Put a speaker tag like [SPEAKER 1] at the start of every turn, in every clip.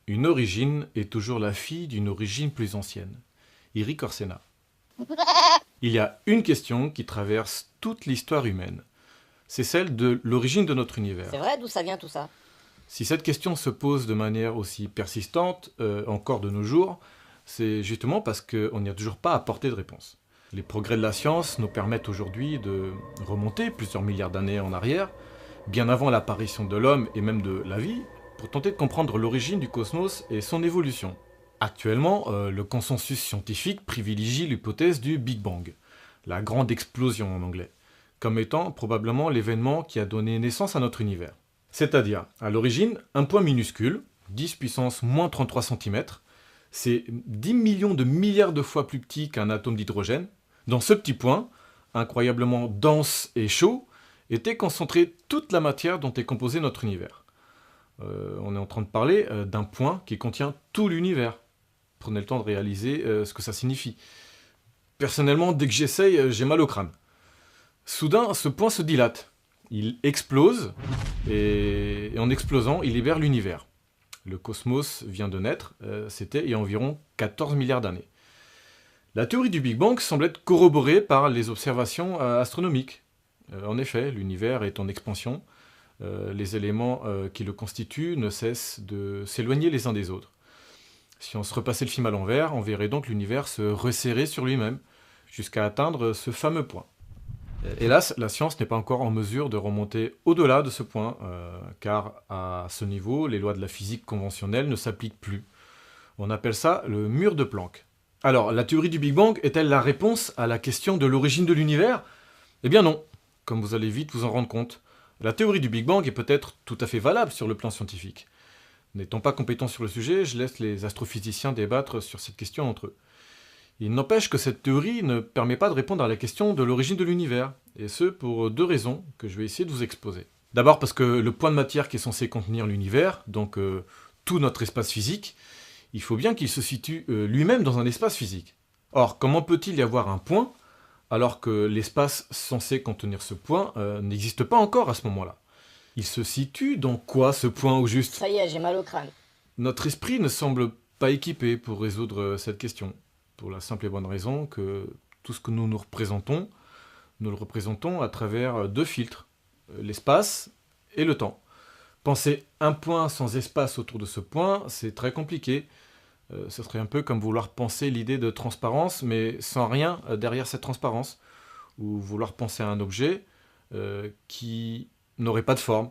[SPEAKER 1] Une origine est toujours la fille d'une origine plus ancienne. Éric Orsena. Il y a une question qui traverse toute l'histoire humaine. C'est celle de l'origine de notre univers.
[SPEAKER 2] C'est vrai, d'où ça vient tout ça?
[SPEAKER 1] Si cette question se pose de manière aussi persistante, encore de nos jours, c'est justement parce qu'on n'y a toujours pas apporté de réponse. Les progrès de la science nous permettent aujourd'hui de remonter plusieurs milliards d'années en arrière, bien avant l'apparition de l'homme et même de la vie, pour tenter de comprendre l'origine du cosmos et son évolution. Actuellement, le consensus scientifique privilégie l'hypothèse du Big Bang, la grande explosion en anglais, comme étant probablement l'événement qui a donné naissance à notre univers. C'est-à-dire, à l'origine, un point minuscule, 10 puissance moins 33 cm, c'est 10 millions de milliards de fois plus petit qu'un atome d'hydrogène. Dans ce petit point, incroyablement dense et chaud, était concentrée toute la matière dont est composé notre univers. On est en train de parler d'un point qui contient tout l'univers. Prenez le temps de réaliser ce que ça signifie. Personnellement, dès que j'essaye, j'ai mal au crâne. Soudain, ce point se dilate. Il explose, et en explosant, il libère l'univers. Le cosmos vient de naître, c'était il y a environ 14 milliards d'années. La théorie du Big Bang semble être corroborée par les observations astronomiques. En effet, l'univers est en expansion. Les éléments qui le constituent ne cessent de s'éloigner les uns des autres. Si on se repassait le film à l'envers, on verrait donc l'univers se resserrer sur lui-même, jusqu'à atteindre ce fameux point. Hélas, la science n'est pas encore en mesure de remonter au-delà de ce point, car à ce niveau, les lois de la physique conventionnelle ne s'appliquent plus. On appelle ça le mur de Planck. Alors, la théorie du Big Bang est-elle la réponse à la question de l'origine de l'univers? Eh bien non, comme vous allez vite vous en rendre compte. La théorie du Big Bang est peut-être tout à fait valable sur le plan scientifique. N'étant pas compétent sur le sujet, je laisse les astrophysiciens débattre sur cette question entre eux. Il n'empêche que cette théorie ne permet pas de répondre à la question de l'origine de l'univers, et ce pour deux raisons que je vais essayer de vous exposer. D'abord parce que le point de matière qui est censé contenir l'univers, donc tout notre espace physique, il faut bien qu'il se situe lui-même dans un espace physique. Or, comment peut-il y avoir un point alors que l'espace censé contenir ce point n'existe pas encore à ce moment-là? Il se situe dans quoi ce point au juste?
[SPEAKER 2] Ça y est, j'ai mal au crâne.
[SPEAKER 1] Notre esprit ne semble pas équipé pour résoudre cette question, pour la simple et bonne raison que tout ce que nous nous le représentons à travers deux filtres, l'espace et le temps. Penser un point sans espace autour de ce point, c'est très compliqué. Ce serait un peu comme vouloir penser l'idée de transparence, mais sans rien derrière cette transparence, ou vouloir penser à un objet qui n'aurait pas de forme.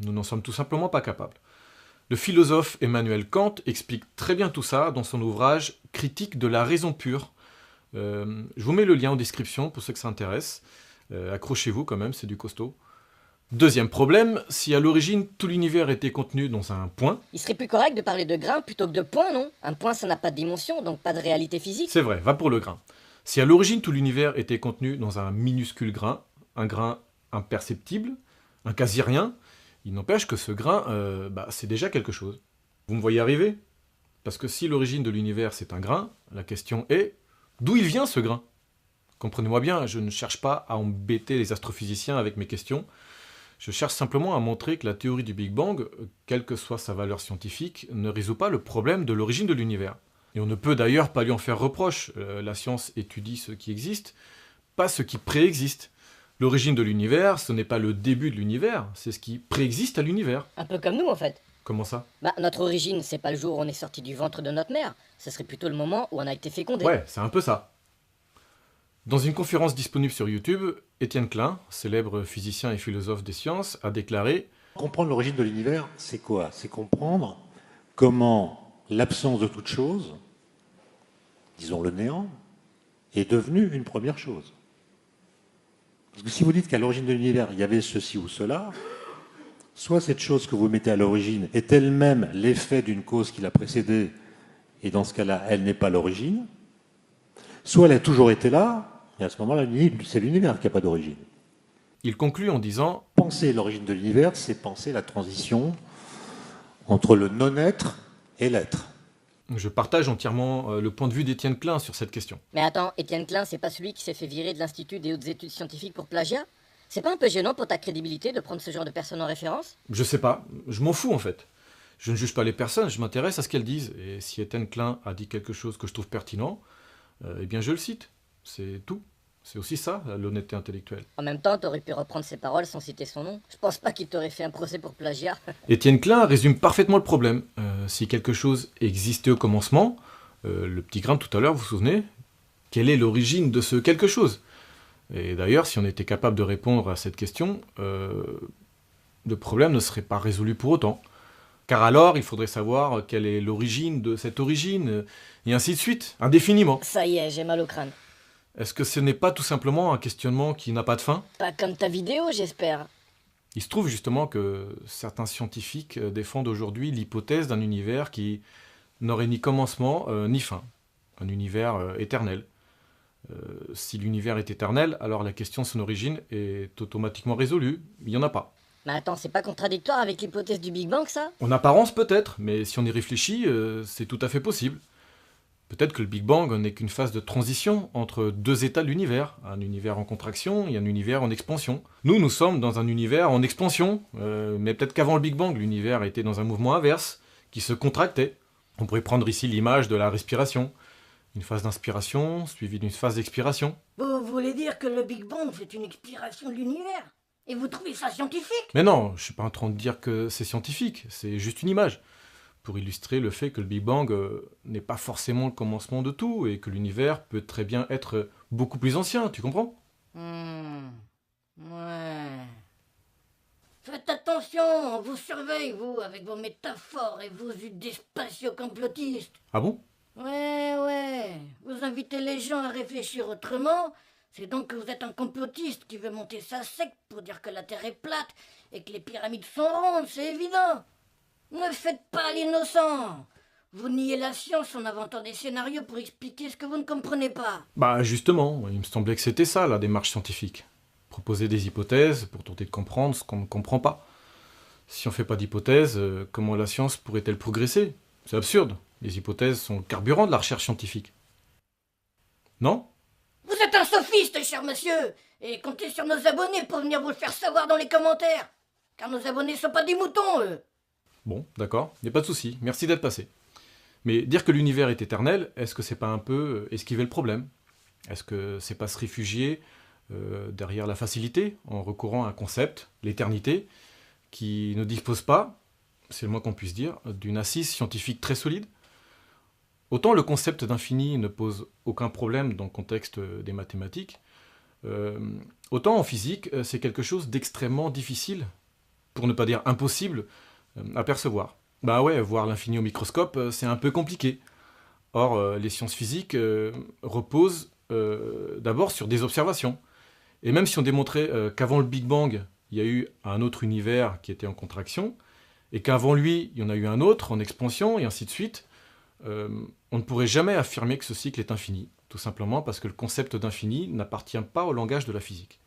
[SPEAKER 1] Nous n'en sommes tout simplement pas capables. Le philosophe Emmanuel Kant explique très bien tout ça dans son ouvrage Critique de la raison pure. Je vous mets le lien en description pour ceux que ça intéresse. Accrochez-vous quand même, c'est du costaud. Deuxième problème, si à l'origine tout l'univers était contenu dans un point...
[SPEAKER 2] Il serait plus correct de parler de grain plutôt que de point, non? Un point, ça n'a pas de dimension, donc pas de réalité physique.
[SPEAKER 1] C'est vrai, va pour le grain. Si à l'origine tout l'univers était contenu dans un minuscule grain, un grain imperceptible, un quasi-rien, il n'empêche que ce grain, c'est déjà quelque chose. Vous me voyez arriver? Parce que si l'origine de l'univers c'est un grain, la question est, d'où il vient ce grain? Comprenez-moi bien, je ne cherche pas à embêter les astrophysiciens avec mes questions, je cherche simplement à montrer que la théorie du Big Bang, quelle que soit sa valeur scientifique, ne résout pas le problème de l'origine de l'univers. Et on ne peut d'ailleurs pas lui en faire reproche, la science étudie ce qui existe, pas ce qui préexiste. L'origine de l'univers, ce n'est pas le début de l'univers, c'est ce qui préexiste à l'univers.
[SPEAKER 2] Un peu comme nous, en fait.
[SPEAKER 1] Comment ça?
[SPEAKER 2] Notre origine, c'est pas le jour où on est sorti du ventre de notre mère, ce serait plutôt le moment où on a été fécondé.
[SPEAKER 1] Ouais, c'est un peu ça. Dans une conférence disponible sur YouTube, Étienne Klein, célèbre physicien et philosophe des sciences, a déclaré «
[SPEAKER 3] Comprendre l'origine de l'univers, c'est quoi? C'est comprendre comment l'absence de toute chose, disons le néant, est devenue une première chose. Parce que si vous dites qu'à l'origine de l'univers, il y avait ceci ou cela, soit cette chose que vous mettez à l'origine est elle-même l'effet d'une cause qui l'a précédée, et dans ce cas-là, elle n'est pas l'origine, soit elle a toujours été là, et à ce moment-là, c'est l'univers qui n'a pas d'origine.
[SPEAKER 1] Il conclut en disant «
[SPEAKER 3] Penser l'origine de l'univers, c'est penser la transition entre le non-être et l'être. »
[SPEAKER 1] Je partage entièrement le point de vue d'Étienne Klein sur cette question.
[SPEAKER 2] Mais attends, Étienne Klein, c'est pas celui qui s'est fait virer de l'Institut des hautes études scientifiques pour plagiat? C'est pas un peu gênant pour ta crédibilité de prendre ce genre de personne en référence?
[SPEAKER 1] Je sais pas, je m'en fous en fait. Je ne juge pas les personnes, je m'intéresse à ce qu'elles disent. Et si Étienne Klein a dit quelque chose que je trouve pertinent, eh bien je le cite. C'est tout. C'est aussi ça, l'honnêteté intellectuelle.
[SPEAKER 2] En même temps, t'aurais pu reprendre ses paroles sans citer son nom. Je pense pas qu'il t'aurait fait un procès pour plagiat.
[SPEAKER 1] Étienne Klein résume parfaitement le problème. Si quelque chose existait au commencement, le petit grain de tout à l'heure, vous vous souvenez, quelle est l'origine de ce quelque chose? Et d'ailleurs, si on était capable de répondre à cette question, le problème ne serait pas résolu pour autant. Car alors, il faudrait savoir quelle est l'origine de cette origine, et ainsi de suite, indéfiniment.
[SPEAKER 2] Ça y est, j'ai mal au crâne.
[SPEAKER 1] Est-ce que ce n'est pas tout simplement un questionnement qui n'a pas de fin?
[SPEAKER 2] Pas comme ta vidéo, j'espère.
[SPEAKER 1] Il se trouve justement que certains scientifiques défendent aujourd'hui l'hypothèse d'un univers qui n'aurait ni commencement ni fin. Un univers éternel. Si l'univers est éternel, alors la question de son origine est automatiquement résolue. Il n'y en a pas.
[SPEAKER 2] Mais attends, c'est pas contradictoire avec l'hypothèse du Big Bang, ça?
[SPEAKER 1] En apparence peut-être, mais si on y réfléchit, c'est tout à fait possible. Peut-être que le Big Bang n'est qu'une phase de transition entre deux états de l'univers, un univers en contraction et un univers en expansion. Nous sommes dans un univers en expansion, mais peut-être qu'avant le Big Bang, l'univers était dans un mouvement inverse, qui se contractait. On pourrait prendre ici l'image de la respiration. Une phase d'inspiration, suivie d'une phase d'expiration.
[SPEAKER 4] Vous voulez dire que le Big Bang, c'est une expiration de l'univers? Et vous trouvez ça scientifique?
[SPEAKER 1] Mais non, je suis pas en train de dire que c'est scientifique, c'est juste une image. Pour illustrer le fait que le Big Bang n'est pas forcément le commencement de tout, et que l'univers peut très bien être beaucoup plus ancien, tu comprends?
[SPEAKER 4] Ouais. Faites attention, on vous surveille, vous, avec vos métaphores et vos idées spatio-complotistes.
[SPEAKER 1] Ah bon?
[SPEAKER 4] Ouais. Vous invitez les gens à réfléchir autrement. C'est donc que vous êtes un complotiste qui veut monter sa secte pour dire que la Terre est plate et que les pyramides sont rondes, c'est évident. Ne faites pas l'innocent. Vous niez la science en inventant des scénarios pour expliquer ce que vous ne comprenez pas.
[SPEAKER 1] Bah justement, il me semblait que c'était ça la démarche scientifique. Proposer des hypothèses pour tenter de comprendre ce qu'on ne comprend pas. Si on fait pas d'hypothèses, comment la science pourrait-elle progresser? C'est absurde. Les hypothèses sont le carburant de la recherche scientifique. Non?
[SPEAKER 4] Vous êtes un sophiste, cher monsieur, et comptez sur nos abonnés pour venir vous le faire savoir dans les commentaires. Car nos abonnés sont pas des moutons, eux.
[SPEAKER 1] Bon, d'accord, y a pas de souci, merci d'être passé. Mais dire que l'univers est éternel, est-ce que c'est pas un peu esquiver le problème? Est-ce que c'est pas se réfugier derrière la facilité, en recourant à un concept, l'éternité, qui ne dispose pas, c'est le moins qu'on puisse dire, d'une assise scientifique très solide? Autant le concept d'infini ne pose aucun problème dans le contexte des mathématiques, autant en physique, c'est quelque chose d'extrêmement difficile, pour ne pas dire impossible, à percevoir. Bah ouais, voir l'infini au microscope, c'est un peu compliqué. Or, les sciences physiques reposent d'abord sur des observations. Et même si on démontrait qu'avant le Big Bang, il y a eu un autre univers qui était en contraction, et qu'avant lui, il y en a eu un autre en expansion, et ainsi de suite, on ne pourrait jamais affirmer que ce cycle est infini, tout simplement parce que le concept d'infini n'appartient pas au langage de la physique.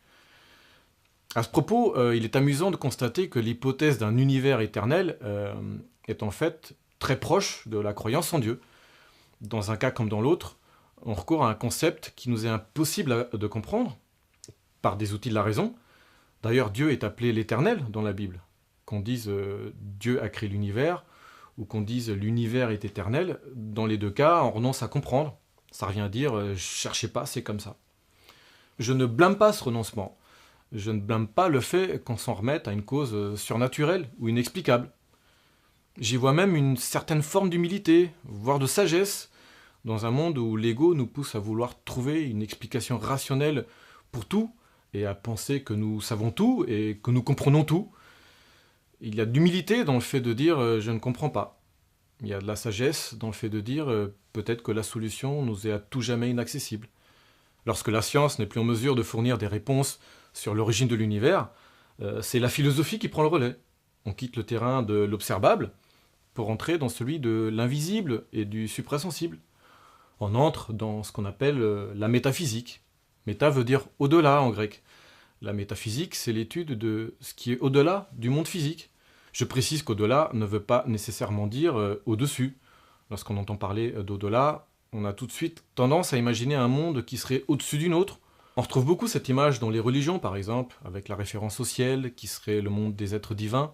[SPEAKER 1] À ce propos, il est amusant de constater que l'hypothèse d'un univers éternel est en fait très proche de la croyance en Dieu. Dans un cas comme dans l'autre, on recourt à un concept qui nous est impossible de comprendre, par des outils de la raison. D'ailleurs, Dieu est appelé l'Éternel dans la Bible. Qu'on dise Dieu a créé l'univers, ou qu'on dise l'univers est éternel, dans les deux cas, on renonce à comprendre. Ça revient à dire cherchez pas, c'est comme ça. Je ne blâme pas ce renoncement. Je ne blâme pas le fait qu'on s'en remette à une cause surnaturelle ou inexplicable. J'y vois même une certaine forme d'humilité, voire de sagesse, dans un monde où l'ego nous pousse à vouloir trouver une explication rationnelle pour tout, et à penser que nous savons tout et que nous comprenons tout. Il y a de l'humilité dans le fait de dire je ne comprends pas. Il y a de la sagesse dans le fait de dire peut-être que la solution nous est à tout jamais inaccessible. Lorsque la science n'est plus en mesure de fournir des réponses sur l'origine de l'univers, c'est la philosophie qui prend le relais. On quitte le terrain de l'observable pour entrer dans celui de l'invisible et du suprasensible. On entre dans ce qu'on appelle la métaphysique. Méta veut dire au-delà en grec. La métaphysique, c'est l'étude de ce qui est au-delà du monde physique. Je précise qu'au-delà ne veut pas nécessairement dire au-dessus. Lorsqu'on entend parler d'au-delà, on a tout de suite tendance à imaginer un monde qui serait au-dessus d'une autre. On retrouve beaucoup cette image dans les religions, par exemple, avec la référence au ciel, qui serait le monde des êtres divins.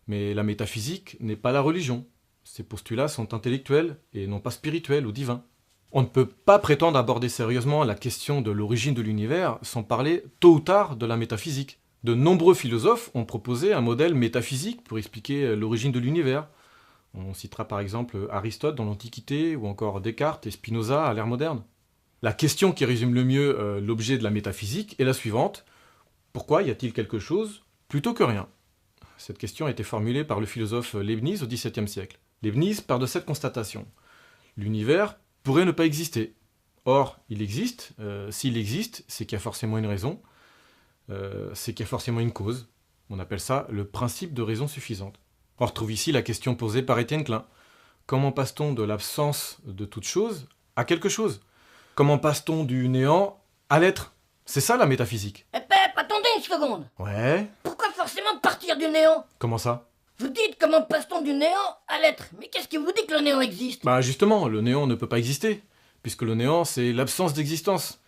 [SPEAKER 1] Mais la métaphysique n'est pas la religion. Ces postulats sont intellectuels et non pas spirituels ou divins. On ne peut pas prétendre aborder sérieusement la question de l'origine de l'univers sans parler tôt ou tard de la métaphysique. De nombreux philosophes ont proposé un modèle métaphysique pour expliquer l'origine de l'univers. On citera par exemple Aristote dans l'Antiquité ou encore Descartes et Spinoza à l'ère moderne. La question qui résume le mieux l'objet de la métaphysique est la suivante. Pourquoi y a-t-il quelque chose plutôt que rien? Cette question a été formulée par le philosophe Leibniz au XVIIe siècle. Leibniz part de cette constatation. L'univers pourrait ne pas exister. Or, il existe. S'il existe, c'est qu'il y a forcément une raison. C'est qu'il y a forcément une cause. On appelle ça le principe de raison suffisante. On retrouve ici la question posée par Étienne Klein. Comment passe-t-on de l'absence de toute chose à quelque chose? Comment passe-t-on du néant à l'être? C'est ça la métaphysique.
[SPEAKER 4] Eh Pep, attendez une seconde.
[SPEAKER 1] Ouais.
[SPEAKER 4] Pourquoi forcément partir du néant?
[SPEAKER 1] Comment ça?
[SPEAKER 4] Vous dites comment passe-t-on du néant à l'être? Mais qu'est-ce qui vous dit que le néant existe?
[SPEAKER 1] Bah justement, le néant ne peut pas exister, puisque le néant c'est l'absence d'existence.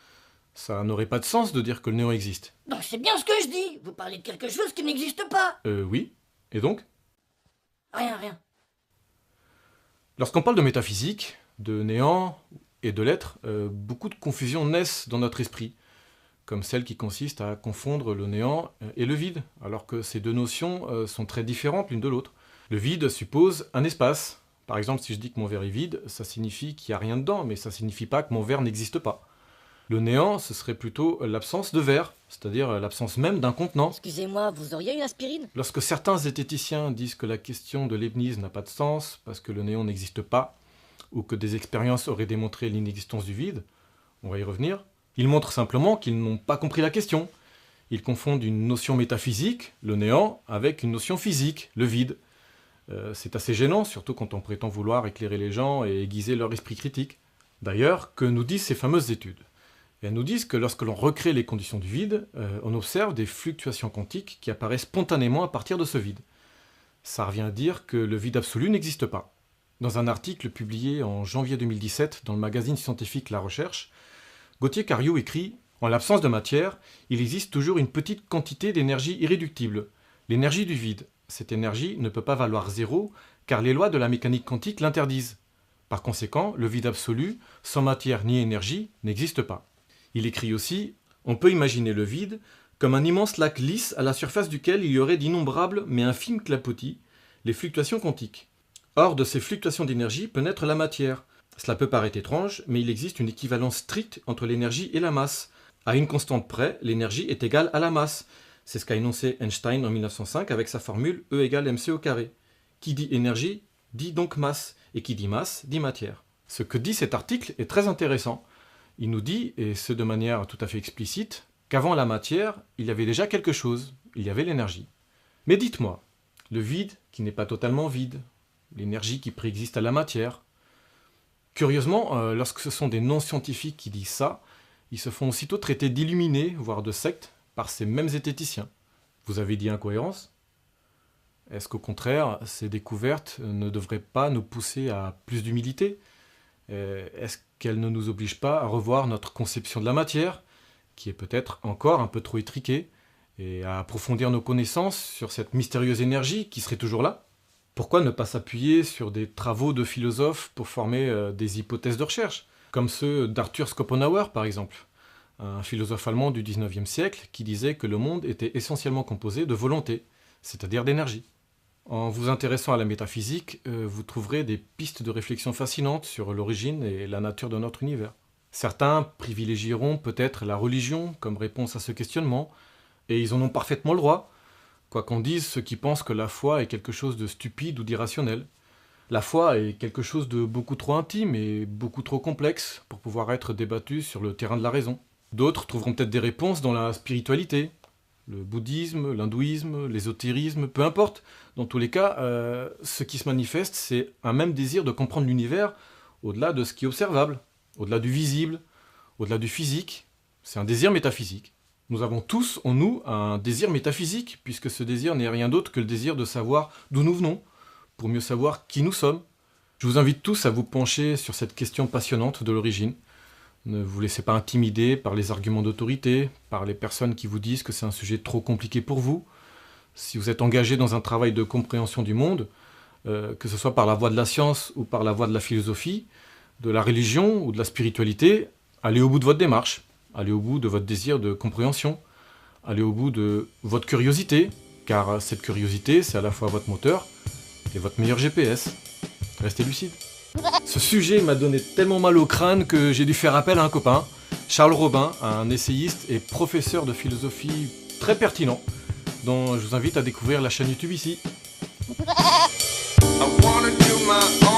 [SPEAKER 1] Ça n'aurait pas de sens de dire que le néant existe.
[SPEAKER 4] Donc c'est bien ce que je dis. Vous parlez de quelque chose qui n'existe pas.
[SPEAKER 1] Oui. Et donc?
[SPEAKER 4] Rien.
[SPEAKER 1] Lorsqu'on parle de métaphysique, de néant et de l'être, beaucoup de confusions naissent dans notre esprit, comme celle qui consiste à confondre le néant et le vide, alors que ces deux notions sont très différentes l'une de l'autre. Le vide suppose un espace. Par exemple, si je dis que mon verre est vide, ça signifie qu'il n'y a rien dedans, mais ça ne signifie pas que mon verre n'existe pas. Le néant, ce serait plutôt l'absence de verre, c'est-à-dire l'absence même d'un contenant.
[SPEAKER 2] Excusez-moi, vous auriez une aspirine?
[SPEAKER 1] Lorsque certains zététiciens disent que la question de Leibniz n'a pas de sens, parce que le néant n'existe pas, ou que des expériences auraient démontré l'inexistence du vide, on va y revenir, ils montrent simplement qu'ils n'ont pas compris la question. Ils confondent une notion métaphysique, le néant, avec une notion physique, le vide. C'est assez gênant, surtout quand on prétend vouloir éclairer les gens et aiguiser leur esprit critique. D'ailleurs, que nous disent ces fameuses études? Elles nous disent que lorsque l'on recrée les conditions du vide, on observe des fluctuations quantiques qui apparaissent spontanément à partir de ce vide. Ça revient à dire que le vide absolu n'existe pas. Dans un article publié en janvier 2017 dans le magazine scientifique La Recherche, Gauthier Cariou écrit « En l'absence de matière, il existe toujours une petite quantité d'énergie irréductible, l'énergie du vide. Cette énergie ne peut pas valoir zéro, car les lois de la mécanique quantique l'interdisent. Par conséquent, le vide absolu, sans matière ni énergie, n'existe pas. » Il écrit aussi « On peut imaginer le vide comme un immense lac lisse à la surface duquel il y aurait d'innombrables mais infimes clapotis, les fluctuations quantiques. Hors de ces fluctuations d'énergie peut naître la matière. Cela peut paraître étrange, mais il existe une équivalence stricte entre l'énergie et la masse. À une constante près, l'énergie est égale à la masse. C'est ce qu'a énoncé Einstein en 1905 avec sa formule E égale mc au carré. Qui dit énergie, dit donc masse, et qui dit masse, dit matière. Ce que dit cet article est très intéressant. Il nous dit, et ce de manière tout à fait explicite, qu'avant la matière, il y avait déjà quelque chose, il y avait l'énergie. Mais dites-moi, le vide qui n'est pas totalement vide, l'énergie qui préexiste à la matière. Curieusement, lorsque ce sont des non-scientifiques qui disent ça, ils se font aussitôt traiter d'illuminés, voire de sectes, par ces mêmes zététiciens. Vous avez dit incohérence? Est-ce qu'au contraire, ces découvertes ne devraient pas nous pousser à plus d'humilité? Est-ce qu'elles ne nous obligent pas à revoir notre conception de la matière, qui est peut-être encore un peu trop étriquée, et à approfondir nos connaissances sur cette mystérieuse énergie qui serait toujours là? Pourquoi ne pas s'appuyer sur des travaux de philosophes pour former des hypothèses de recherche, comme ceux d'Arthur Schopenhauer par exemple, un philosophe allemand du XIXe siècle qui disait que le monde était essentiellement composé de volonté, c'est-à-dire d'énergie. En vous intéressant à la métaphysique, vous trouverez des pistes de réflexion fascinantes sur l'origine et la nature de notre univers. Certains privilégieront peut-être la religion comme réponse à ce questionnement, et ils en ont parfaitement le droit, quoi qu'en disent ceux qui pensent que la foi est quelque chose de stupide ou d'irrationnel. La foi est quelque chose de beaucoup trop intime et beaucoup trop complexe pour pouvoir être débattu sur le terrain de la raison. D'autres trouveront peut-être des réponses dans la spiritualité, le bouddhisme, l'hindouisme, l'ésotérisme, peu importe. Dans tous les cas, ce qui se manifeste, c'est un même désir de comprendre l'univers au-delà de ce qui est observable, au-delà du visible, au-delà du physique. C'est un désir métaphysique. Nous avons tous en nous un désir métaphysique, puisque ce désir n'est rien d'autre que le désir de savoir d'où nous venons, pour mieux savoir qui nous sommes. Je vous invite tous à vous pencher sur cette question passionnante de l'origine. Ne vous laissez pas intimider par les arguments d'autorité, par les personnes qui vous disent que c'est un sujet trop compliqué pour vous. Si vous êtes engagé dans un travail de compréhension du monde, que ce soit par la voie de la science ou par la voie de la philosophie, de la religion ou de la spiritualité, allez au bout de votre démarche, allez au bout de votre désir de compréhension, allez au bout de votre curiosité, car cette curiosité, c'est à la fois votre moteur et votre meilleur GPS. Restez lucide. Ce sujet m'a donné tellement mal au crâne que j'ai dû faire appel à un copain, Charles Robin, un essayiste et professeur de philosophie très pertinent, dont je vous invite à découvrir la chaîne YouTube ici. I wanna do my own